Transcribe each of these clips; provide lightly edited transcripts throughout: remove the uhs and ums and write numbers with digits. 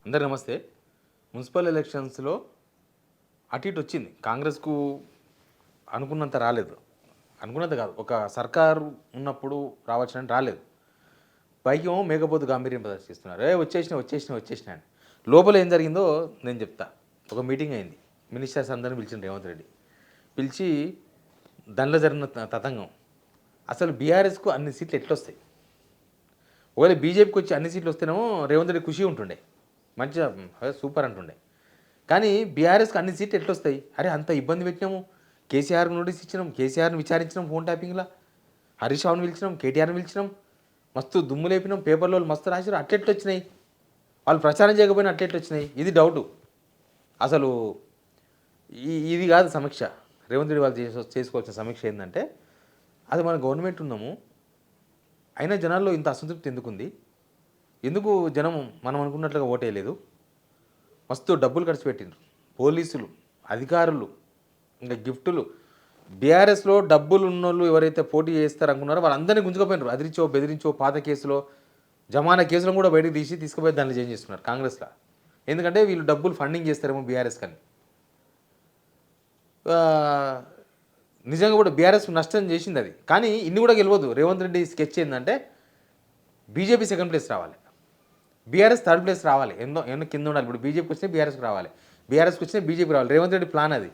అందరు నమస్తే. మున్సిపల్ ఎలక్షన్స్లో అటు ఇటు వచ్చింది. కాంగ్రెస్కు అనుకున్నంత రాలేదు. అనుకున్నంత కాదు, ఒక సర్కారు ఉన్నప్పుడు రావచ్చునని రాలేదు. పైకేమో మేకపోతు గాంభీర్యం ప్రదర్శిస్తున్నారు. వచ్చేసిన అని. లోపల ఏం జరిగిందో నేను చెప్తా. ఒక మీటింగ్ అయింది. మినిస్టర్స్ అందరిని పిలిచిండు రేవంత్ రెడ్డి. పిలిచి దానిలో జరిగిన తతంగం, అసలు బీఆర్ఎస్కు అన్ని సీట్లు ఎట్లొస్తాయి, ఒకవేళ బీజేపీకి వచ్చి అన్ని సీట్లు వస్తేనేమో రేవంత్ రెడ్డి ఖుషి ఉంటుండే, మంచిగా సూపర్ అంటుండే. కానీ బీఆర్ఎస్కి అన్ని సీట్లు ఎట్లొస్తాయి, అరే అంత ఇబ్బంది పెట్టినాము, కేసీఆర్కి నోటీస్ ఇచ్చినాం, కేసీఆర్ని విచారించినాం, ఫోన్ ట్యాపింగ్లా హరీష్ రావుని పిలిచినాం, కేటీఆర్ని పిలిచినాం, మస్తు దుమ్ము లేపినాం, పేపర్లో మస్తు రాశారు, అట్లెట్లు వచ్చినాయి, వాళ్ళు ప్రచారం చేయకపోయినా అట్లెట్లు వచ్చినాయి. ఇది డౌటు. అసలు ఇది కాదు సమీక్ష. రేవంత్ రెడ్డి వాళ్ళు చేసుకోవాల్సిన సమీక్ష ఏంటంటే, అది మన గవర్నమెంట్ ఉన్నాము, అయినా జనాల్లో ఇంత అసంతృప్తి ఎందుకుంది, ఎందుకు జనం మనం అనుకున్నట్లుగా ఓటేయలేదు, మస్తు డబ్బులు ఖర్చు పెట్టిండ్రు పోలీసులు, అధికారులు, ఇంకా గిఫ్టులు. బీఆర్ఎస్లో డబ్బులు ఉన్నోళ్ళు ఎవరైతే పోటీ చేస్తారు అనుకున్నారో వాళ్ళందరినీ గుంజుకపోయినారు. అదిరించో బెదిరించో పాత కేసులో జమానా కేసులను కూడా బయటకు తీసుకుపోయి దాన్ని చేంజ్ చేస్తున్నారు కాంగ్రెస్లో. ఎందుకంటే వీళ్ళు డబ్బులు ఫండింగ్ చేస్తారేమో బీఆర్ఎస్ కానీ. నిజంగా కూడా బీఆర్ఎస్ నష్టం చేసింది అది. కానీ ఇన్ని కూడా గెలవదు. రేవంత్ రెడ్డి స్కెచ్ ఏంటంటే బీజేపీ సెకండ్ ప్లేస్ రావాలి, బీఆర్ఎస్ థర్డ్ ప్లేస్ రావాలి, ఎన్నో కింద ఉండాలి. ఇప్పుడు బీజేపీకి వచ్చినా బీఆర్ఎస్కి రావాలి, బీఆర్ఎస్కి వచ్చినా బీజేపీ రావాలి. రేవంత్ రెడ్డి ప్లాన్ అది.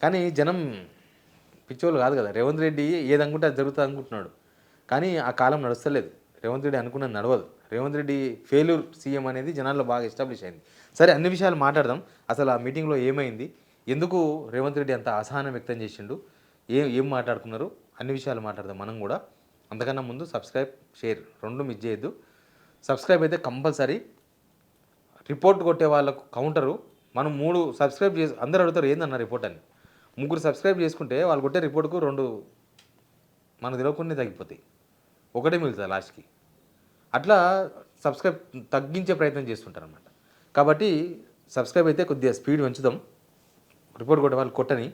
కానీ జనం పిచ్చోళ్ళు కాదు కదా. రేవంత్ రెడ్డి ఏది అనుకుంటే అది జరుగుతుంది అనుకుంటున్నాడు. కానీ ఆ కాలం నడుస్తలేదు. రేవంత్ రెడ్డి అనుకున్నది నడవదు. రేవంత్ రెడ్డి ఫెయిల్యూర్ సీఎం అనేది జనాల్లో బాగా ఎస్టాబ్లిష్ అయింది. సరే, అన్ని విషయాలు మాట్లాడదాం. అసలు ఆ మీటింగ్లో ఏమైంది, ఎందుకు రేవంత్ రెడ్డి అంత అసహనం వ్యక్తం చేసిండు, ఏం మాట్లాడుకున్నారు, అన్ని విషయాలు మాట్లాడదాం మనం కూడా. అంతకన్నా ముందు సబ్స్క్రైబ్, షేర్ రెండు మిస్ చేయొద్దు. సబ్స్క్రైబ్ అయితే కంపల్సరీ. రిపోర్ట్ కొట్టే వాళ్ళకు కౌంటరు మనం 3 సబ్స్క్రైబ్ చేసి, అందరూ అడుగుతారు ఏందన్న రిపోర్ట్ అని. 3 సబ్స్క్రైబ్ చేసుకుంటే వాళ్ళు కొట్టే రిపోర్ట్కు 2 మనకు తెలియకుండా తగ్గిపోతాయి, ఒకటే మిగులుతుంది లాస్ట్కి. అట్లా సబ్స్క్రైబ్ తగ్గించే ప్రయత్నం చేస్తుంటారు అన్నమాట. కాబట్టి సబ్స్క్రైబ్ అయితే కొద్దిగా స్పీడ్ పెంచుదాం. రిపోర్ట్ కొట్టే వాళ్ళు కొట్టని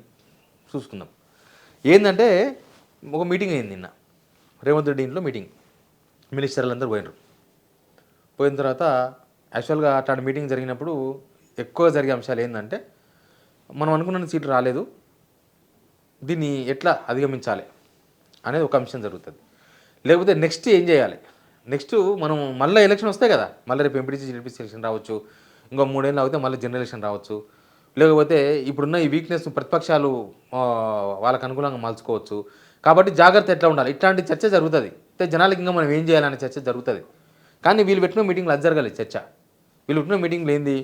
చూసుకుందాం. ఏంటంటే ఒక మీటింగ్ అయింది నిన్న రేవంత్ రెడ్డి ఇంట్లో మీటింగ్. మినిస్టర్లు అందరూ పోయిన తర్వాత యాక్చువల్గా అట్లాంటి మీటింగ్ జరిగినప్పుడు ఎక్కువ జరిగే అంశాలు ఏంటంటే, మనం అనుకున్న సీట్లు రాలేదు, దీన్ని ఎట్లా అధిగమించాలి అనేది ఒక అంశం జరుగుతుంది. లేకపోతే నెక్స్ట్ ఏం చేయాలి, నెక్స్ట్ మనం మళ్ళీ ఎలక్షన్ వస్తాయి కదా, మళ్ళీ రేపు ఎంపీటీసీ జెడ్పీసీ ఎలక్షన్ రావచ్చు, ఇంకో 3 ఏళ్ళు అవుతే మళ్ళీ జనరల్ ఎలక్షన్ రావచ్చు, లేకపోతే ఇప్పుడున్న ఈ వీక్నెస్ ప్రతిపక్షాలు వాళ్ళకు అనుకూలంగా మలుచుకోవచ్చు. కాబట్టి జాగ్రత్త ఎట్లా ఉండాలి, ఇట్లాంటి చర్చ జరుగుతుంది. అయితే జనాలకి ఇంకా మనం ఏం చేయాలనే చర్చ జరుగుతుంది. కానీ వీళ్ళు పెట్టిన మీటింగ్లు అది జరగాలి చర్చ. వీళ్ళు పెట్టిన మీటింగ్లు ఏంది,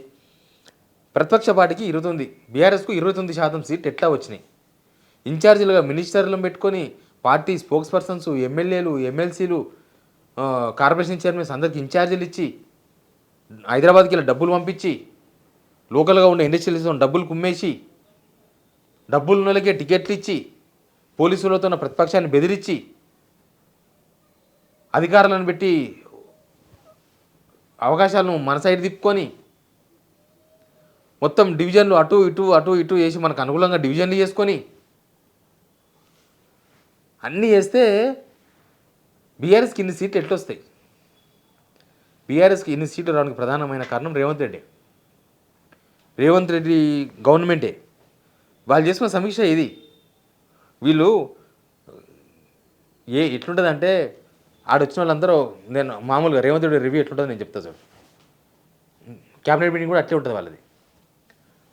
ప్రతిపక్ష పార్టీకి 29, బీఆర్ఎస్కు 29% సీట్లు ఎట్లా వచ్చినాయి, ఇన్ఛార్జీలుగా మినిస్టర్లను పెట్టుకొని పార్టీ స్పోక్స్ పర్సన్స్, ఎమ్మెల్యేలు, ఎమ్మెల్సీలు, కార్పొరేషన్ చైర్మన్స్ అందరికి ఇన్ఛార్జీలు ఇచ్చి, హైదరాబాద్కి ఇలా డబ్బులు పంపించి, లోకల్గా ఉండే ఇండస్ట్రియలిస్ట్ డబ్బులు కుమ్మేసి, డబ్బులు ఉన్న వాళ్ళకే టికెట్లు ఇచ్చి, పోలీసులతో ఉన్న ప్రతిపక్షాన్ని బెదిరించి, అధికారులను పెట్టి అవకాశాలను మన సైడ్ తిప్పుకొని, మొత్తం డివిజన్లు అటు ఇటు చేసి మనకు అనుకూలంగా డివిజన్లు చేసుకొని అన్నీ చేస్తే బీఆర్ఎస్కి ఇన్ని సీట్లు ఎట్లొస్తాయి. బీఆర్ఎస్కి ఇన్ని సీట్లు రావడానికి ప్రధానమైన కారణం రేవంత్ రెడ్డి గవర్నమెంటే. వాళ్ళు చేసుకున్న సమీక్ష ఇది. వీళ్ళు ఎట్లుంటుందంటే, ఆడొచ్చిన వాళ్ళందరూ, నేను మామూలుగా రేవంత్ రెడ్డి రివ్యూ ఎట్లుంటుందో నేను చెప్తా సార్. క్యాబినెట్ మీటింగ్ కూడా అట్లే ఉంటుంది వాళ్ళది.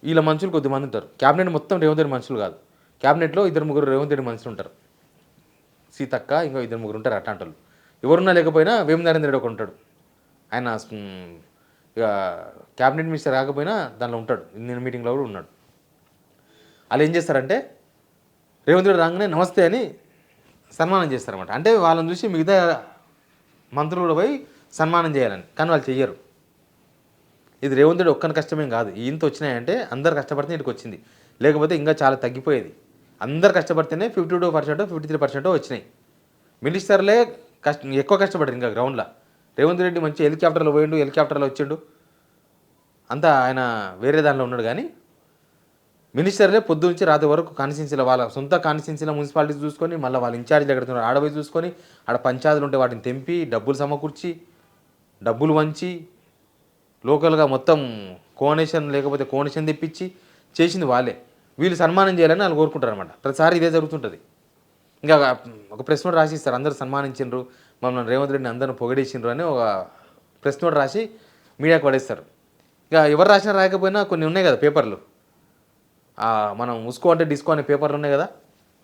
వీళ్ళ మనుషులు కొద్దిమంది ఉంటారు. క్యాబినెట్ మొత్తం రేవంత్ రెడ్డి మనుషులు కాదు, క్యాబినెట్లో 2-3 రేవంత్ రెడ్డి మనుషులు ఉంటారు. సీతక్క ఇంకో 2-3 ఉంటారు అట్లాంటి వాళ్ళు. ఎవరున్నా లేకపోయినా వేము నరేంద్ర రెడ్డి ఒక ఉంటాడు. ఆయన ఇక క్యాబినెట్ మినిస్టర్ కాకపోయినా దానిలో ఉంటాడు, నేను మీటింగ్లో కూడా ఉన్నాడు. వాళ్ళు ఏం చేస్తారంటే, రేవంత్ రెడ్డి రాగానే నమస్తే అని సన్మానం చేస్తారన్నమాట. అంటే వాళ్ళని చూసి మిగతా మంత్రులు కూడా పోయి సన్మానం చేయాలని, కానీ వాళ్ళు చెయ్యరు. ఇది రేవంత్ రెడ్డి ఒక్కని కష్టమేం కాదు. ఇంత వచ్చినాయంటే అందరు కష్టపడితే ఇంటికి వచ్చింది, లేకపోతే ఇంకా చాలా తగ్గిపోయేది. అందరు కష్టపడితేనే 52%, 53% వచ్చినాయి. మినిస్టర్లే ఎక్కువ కష్టపడ్డారు ఇంకా గ్రౌండ్లో. రేవంత్ రెడ్డి మంచి హెలికాప్టర్లో పోయిండు, హెలికాప్టర్లో వచ్చిండు, అంతా ఆయన వేరే దానిలో ఉన్నాడు. కానీ మినిస్టర్లే పొద్దు నుంచి రాత్రి వరకు కాన్స్టిట్యున్సీలో, వాళ్ళ సొంత కాన్స్టిట్యున్సీలో మున్సిపాలిటీస్ చూసుకొని, మళ్ళీ వాళ్ళ ఇన్ఛార్జీలు ఎక్కడున్నారు ఆడపోయి చూసుకొని, ఆడ పంచాయతీలు ఉంటే వాటిని తెంపి, డబ్బులు సమకూర్చి, డబ్బులు వంచి, లోకల్గా మొత్తం కోనేషన్ లేకపోతే కోనేషన్ తెప్పించి చేసింది వాళ్ళే. వీళ్ళు సన్మానం చేయాలని వాళ్ళు కోరుకుంటారు అనమాట. ప్రతిసారి ఇదే జరుగుతుంటుంది. ఇంకా ఒక ప్రెస్ నోట్ రాసి ఇస్తారు, అందరూ సన్మానించిండ్రు, మమ్మల్ని రేవంత్ రెడ్డిని అందరూ పొగిడేసిండ్రు అని ఒక ప్రెస్ నోట్ రాసి మీడియాకు పడేస్తారు. ఇక ఎవరు రాసినా రాయకపోయినా కొన్ని ఉన్నాయి కదా పేపర్లు, మనం ఉస్కో అంటే డిస్కో అనే పేపర్లు ఉన్నాయి కదా,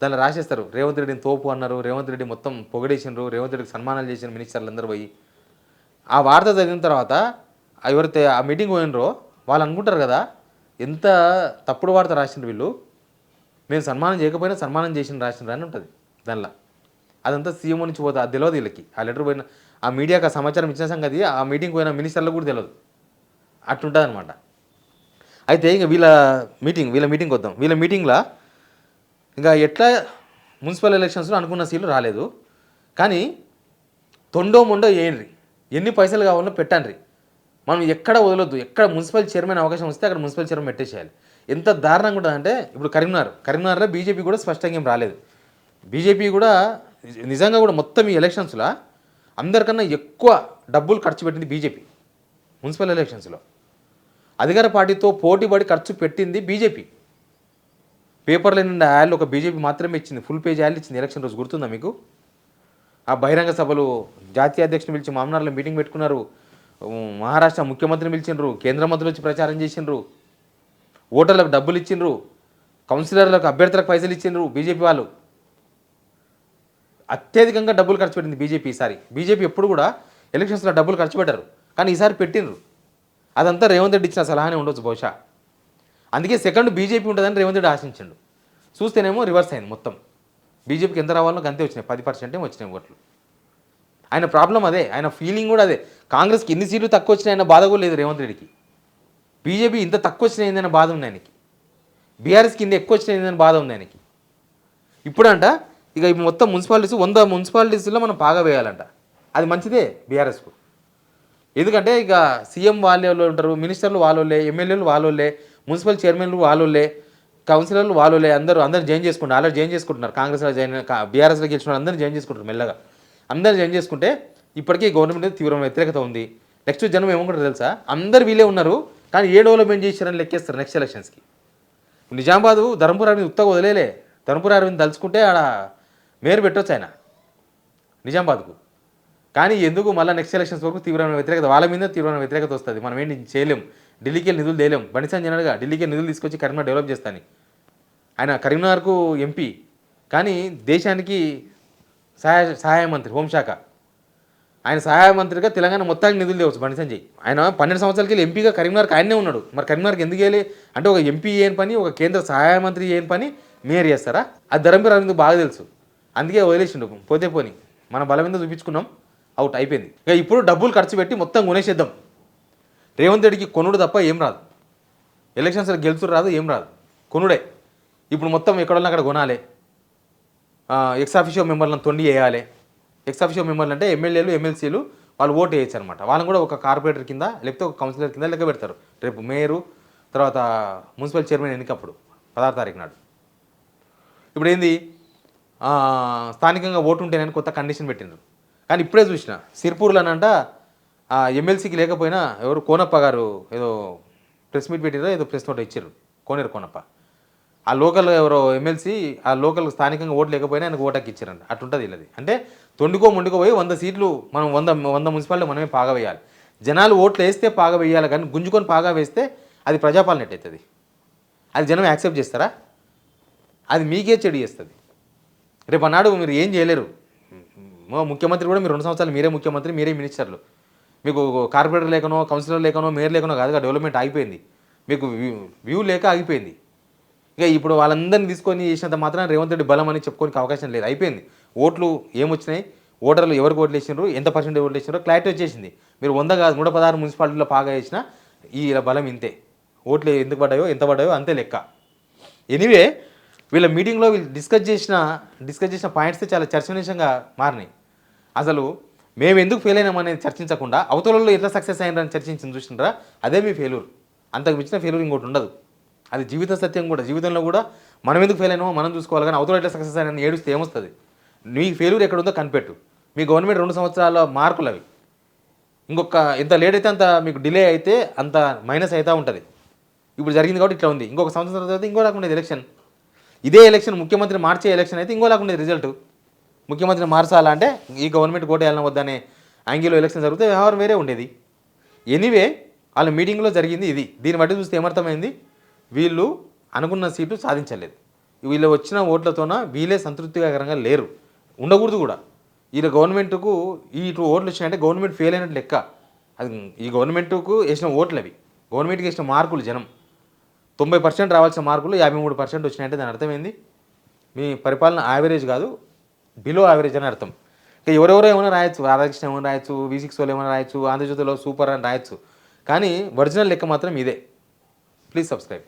దాన్ని రాసేస్తారు రేవంత్ రెడ్డిని తోపు అన్నారు, రేవంత్ రెడ్డి మొత్తం పొగిడేసిండ్రు, రేవంత్ రెడ్డికి సన్మానాలు చేసిన మినిస్టర్లు అందరూ పోయి. ఆ వార్త చదివిన తర్వాత ఎవరైతే ఆ మీటింగ్ పోయినరో వాళ్ళు అనుకుంటారు కదా, ఎంత తప్పుడు వార్త రాసిండ్రు వీళ్ళు, మేము సన్మానం చేయకపోయినా సన్మానం చేసిన రాసిండ్రు అని ఉంటుంది దానిలో. అదంతా సీఎం నుంచి పోతుంది, అది తెలియదు వీళ్ళకి. ఆ లెటర్ పోయిన ఆ మీడియాకి ఆ సమాచారం ఇచ్చిన సంగతి ఆ మీటింగ్ పోయిన మినిస్టర్లకు కూడా తెలియదు. అట్లుంటుంది అనమాట. అయితే ఇక వీళ్ళ మీటింగ్ వద్దాం. వీళ్ళ మీటింగ్లో ఇంకా ఎట్లా మున్సిపల్ ఎలక్షన్స్లో అనుకున్న సీట్లు రాలేదు, కానీ తొండో మొండో వేయండి, ఎన్ని పైసలు కావాలో పెట్టండి, మనం ఎక్కడ వదలొద్దు, ఎక్కడ మున్సిపల్ చైర్మన్ అవకాశం వస్తే అక్కడ మున్సిపల్ చైర్మన్ పెట్టేసేయాలి. ఎంత దారుణంగా ఉంటుందంటే ఇప్పుడు కరీంనగర్లో బీజేపీ కూడా స్పష్టంగా ఏం రాలేదు. బీజేపీ కూడా నిజంగా కూడా మొత్తం ఈ ఎలక్షన్స్లో అందరికన్నా ఎక్కువ డబ్బులు ఖర్చు పెట్టింది బీజేపీ. మున్సిపల్ ఎలక్షన్స్లో అధికార పార్టీతో పోటీపడి ఖర్చు పెట్టింది బీజేపీ. పేపర్లో నిండా యాడ్లు ఒక బీజేపీ మాత్రమే ఇచ్చింది, ఫుల్ పేజ్ యాడ్లు ఇచ్చింది ఎలక్షన్ రోజు. గుర్తుందా మీకు? ఆ బహిరంగ సభలు జాతీయ అధ్యక్షుని పిలిచి మామనార్లో మీటింగ్ పెట్టుకున్నారు, మహారాష్ట్ర ముఖ్యమంత్రిని పిలిచిండ్రు, కేంద్ర మంత్రులు వచ్చి ప్రచారం చేసిండ్రు, ఓటర్లకు డబ్బులు ఇచ్చిండ్రు, కౌన్సిలర్లకు అభ్యర్థులకు పైసలు ఇచ్చిండ్రు. బీజేపీ వాళ్ళు అత్యధికంగా డబ్బులు ఖర్చు పెట్టింది బీజేపీ ఈసారి. బీజేపీ ఎప్పుడు కూడా ఎలక్షన్స్లో డబ్బులు ఖర్చు పెట్టారు, కానీ ఈసారి పెట్టిండ్రు. అదంతా రేవంత్ రెడ్డి ఇచ్చిన సలహానే ఉండొచ్చు బహుశా. అందుకే సెకండ్ బీజేపీ ఉంటుందని రేవంత్ రెడ్డి ఆశించిండు. చూస్తేనేమో రివర్స్ అయింది మొత్తం. బీజేపీకి ఎంత రావాలో అంతే వచ్చినాయి, 10% వచ్చినాయి ఓట్లు. ఆయన ప్రాబ్లం అదే, ఆయన ఫీలింగ్ కూడా అదే. కాంగ్రెస్కి ఎన్ని సీట్లు తక్కువ వచ్చినాయన్న బాధ కూడా లేదు రేవంత్ రెడ్డికి. బీజేపీ ఇంత తక్కువ వచ్చినాయిందన్న బాధ ఉంది ఆయనకి, బీఆర్ఎస్కి ఇంత ఎక్కువ వచ్చినాయిందని బాధ ఉంది ఆయనకి. ఇప్పుడంట ఇక మొత్తం మున్సిపాలిటీస్ 100 మున్సిపాలిటీస్లో మనం బాగా వేయాలంట. అది మంచిదే బీఆర్ఎస్కు. ఎందుకంటే ఇక సీఎం వాళ్ళే ఉంటారు, మినిస్టర్లు వాళ్ళోళ్ళే, ఎమ్మెల్యేలు వాళ్ళోళ్ళే, మున్సిపల్ చైర్మన్లు వాళ్ళోళ్ళే, కౌన్సిలర్లు వాళ్ళోళ్ళే, అందరూ జాయిన్ చేసుకుంటారు. ఆల్రెడీ జాయిన్ చేసుకుంటున్నారు. కాంగ్రెస్లో బీఆర్ఎస్లో గెలిచిన అందరూ జాయిన్ చేసుకుంటారు మెల్లగా. అందరూ జాయిన్ చేసుకుంటే ఇప్పటికీ గవర్నమెంట్ మీద తీవ్రమైన వ్యతిరేకత ఉంది. నెక్స్ట్ జనం ఏమనుకుంటారు తెలుసా, అందరు వీళ్ళే ఉన్నారు కానీ ఏ డెవలప్మెంట్ చేశారని లెక్కేస్తారు నెక్స్ట్ ఎలక్షన్స్కి. నిజామాబాదు ధర్మపురి అరవింద్ ఉత్తగా వదిలేలే, ధర్మపురి అరవింద్ తలుచుకుంటే ఆడ మేయర్ పెట్టొచ్చు ఆయన నిజామాబాద్కు. కానీ ఎందుకు మళ్ళీ నెక్స్ట్ ఎలక్షన్స్ వరకు తీవ్రమైన వ్యతిరేకత, వాళ్ళ మీద తీవ్రమైన వ్యతిరేకత వస్తుంది. మనం ఏంటి చేయలేం, ఢిల్లీకి వెళ్ళి నిధులు తేలేం. బండి సంజయ్ అన్నాడుగా ఢిల్లీకి నిధులు తీసుకొచ్చి కరీంనగర్ డెవలప్ చేస్తాను. ఆయన కరీంనగర్కు ఎంపీ, కానీ దేశానికి సహాయ మంత్రి హోంశాఖ. ఆయన సహాయ మంత్రిగా తెలంగాణ మొత్తానికి నిధులు తేవచ్చు బండి సంజయ్. ఆయన 12 సంవత్సరాలకి వెళ్ళి ఎంపీగా కరీంనగర్కి ఆయనే ఉన్నాడు. మరి కరీంనగర్కి ఎందుకు వెళ్ళి అంటే ఒక ఎంపీ చేయని పని, ఒక కేంద్ర సహాయ మంత్రి చేయని పని మేయర్ చేస్తారా? అది ధర్మపురి అరవింద్ బాగా తెలుసు. అందుకే వదిలేసిండు, పోతే పోని మన బలం మీద చూపించుకున్నాం, అవుట్ అయిపోయింది. ఇక ఇప్పుడు డబ్బులు ఖర్చు పెట్టి మొత్తం కొనేసేద్దాం. రేవంత్ రెడ్డికి కొనుడు తప్ప ఏం రాదు, ఎలక్షన్స్లో గెలుచుడు రాదు, ఏం రాదు, కొనుడే. ఇప్పుడు మొత్తం ఎక్కడన్నా అక్కడ కొనాలి, ఎక్సాఫిషియో మెంబర్లను తొండి వేయాలి. ఎక్సాఫిషియో మెంబర్లు అంటే ఎమ్మెల్యేలు ఎమ్మెల్సీలు వాళ్ళు ఓటు వేయచ్చు అనమాట. వాళ్ళని కూడా ఒక కార్పొరేటర్ కింద లేకపోతే ఒక కౌన్సిలర్ కింద లెక్క పెడతారు రేపు మేయరు తర్వాత మున్సిపల్ చైర్మన్ ఎన్నికప్పుడు 16వ తారీఖు నాడు. ఇప్పుడు ఏంది, స్థానికంగా ఓటు ఉంటేనని కొత్త కండిషన్ పెట్టినారు. కానీ ఇప్పుడే చూసిన సిర్పూర్లోనంట ఎమ్మెల్సీకి లేకపోయినా ఎవరు కోనప్ప గారు ఏదో ప్రెస్ మీట్ పెట్టిరో ఏదో ప్రెస్ నోట్ ఇచ్చారు, కోనేరు కోనప్ప. ఆ లోకల్ ఎవరో ఎమ్మెల్సీ ఆ లోకల్ స్థానికంగా ఓటు లేకపోయినా ఆయనకు ఓటాకి ఇచ్చారంట. అట్లుంటుంది వీళ్ళది. అంటే తొండుకో మొండుకో పోయి 100 సీట్లు మనం 100 మున్సిపాలిటీ మనమే పాగా వేయాలి. జనాలు ఓట్లు వేస్తే పాగా వేయాలి, కానీ గుంజుకొని పాగా వేస్తే అది ప్రజాపాలన అవుతుంది. అది జనం యాక్సెప్ట్ చేస్తారా? అది మీకే చెడు చేస్తుంది. రేపు అన్నాడు మీరు ఏం చేయలేరు. ముఖ్యమంత్రి కూడా మీరు 2 సంవత్సరాలు మీరే ముఖ్యమంత్రి, మీరే మినిస్టర్లు. మీకు కార్పొరేటర్ లేకనో కౌన్సిలర్ లేకనో మేయర్ లేకనో కాదుగా డెవలప్మెంట్ ఆగిపోయింది, మీకు వ్యూ లేక ఆగిపోయింది. ఇక ఇప్పుడు వాళ్ళందరినీ తీసుకొని చేసినంత మాత్రం రేవంత్ రెడ్డి బలం అని చెప్పుకోనికి అవకాశం లేదు, అయిపోయింది. ఓట్లు ఏమొచ్చినాయి, ఓటర్లు ఎవరికి ఓట్లు వేసినారు, ఎంత పర్సెంటేజ్ ఓట్లు వేసినారో క్లారిటీ వచ్చేసింది. మీరు 100 కాదు 116 మున్సిపాలిటీలో బాగా వేసినా ఈ బలం ఇంతే. ఓట్లు ఎందుకు పడ్డాయో ఎంత పడ్డాయో అంతే లెక్క. ఎనీవే వీళ్ళ మీటింగ్లో వీళ్ళు డిస్కస్ చేసిన పాయింట్స్ చాలా చర్చనీయంగా మారినాయి. అసలు మేము ఎందుకు ఫెయిల్ అయినామనేది చర్చించకుండా అవతలలో ఎట్లా సక్సెస్ అయినారని చర్చించింది చూసినారా, అదే మీ ఫెయిల్యూర్. అంతకు మించిన ఫెయిల్యూర్ ఇంకోటి ఉండదు. అది జీవిత సత్యం కూడా. జీవితంలో కూడా మనం ఎందుకు ఫెయిల్ అయినామో మనం చూసుకోవాలి, కానీ అవతల ఎట్లా సక్సెస్ అయినా ఏడుస్తే ఏమొస్తుంది? మీ ఫెయిల్యూర్ ఎక్కడ ఉందో కనిపెట్టు. మీ గవర్నమెంట్ 2 సంవత్సరాల మార్కులు అవి. ఇంకొక ఎంత లేట్ అయితే అంత మీకు డిలే అయితే అంత మైనస్ అవుతూ ఉంటుంది. ఇప్పుడు జరిగింది కాబట్టి ఇట్లా ఉంది. ఇంకొక సంవత్సరం తర్వాత ఇంకోలాగా ఉండేది ఎలక్షన్. ఇదే ఎలక్షన్ ముఖ్యమంత్రి మార్చే ఎలక్షన్ అయితే ఇంకోలాగా ఉండేది రిజల్ట్. ముఖ్యమంత్రిని మార్చాలంటే ఈ గవర్నమెంట్ కోటేయాలన్నా వద్దనే యాంగిల్లో ఎలక్షన్ జరిగితే వ్యవహారం వేరే ఉండేది. ఎనీవే వాళ్ళ మీటింగ్లో జరిగింది ఇది. దీన్ని బట్టి చూస్తే ఏమర్థమైంది, వీళ్ళు అనుకున్న సీటు సాధించలేదు. వీళ్ళు వచ్చిన ఓట్లతోన వీళ్ళే సంతృప్తికరంగా లేరు, ఉండకూడదు కూడా. వీళ్ళ గవర్నమెంట్కు ఈ 2 ఓట్లు వచ్చినాయంటే గవర్నమెంట్ ఫెయిల్ అయినట్టు లెక్క. అది ఈ గవర్నమెంట్కు వేసిన ఓట్లు అవి, గవర్నమెంట్కి వేసిన మార్కులు జనం 90% రావాల్సిన మార్కులు 53% వచ్చినాయంటే దాని అర్థమైంది మీ పరిపాలన యావరేజ్ కాదు, బిలో యావరేజ్ అని అర్థం. ఇక ఎవరెవరో ఏమైనా రాయొచ్చు, రాధాకృష్ణ ఏమైనా రాయొచ్చు, V6 వాళ్ళు ఏమైనా రాయొచ్చు, ఆంధ్రజ్యోతిలో సూపర్ అని రాయొచ్చు, కానీ ఒరిజినల్ లెక్క మాత్రం ఇదే. Please subscribe.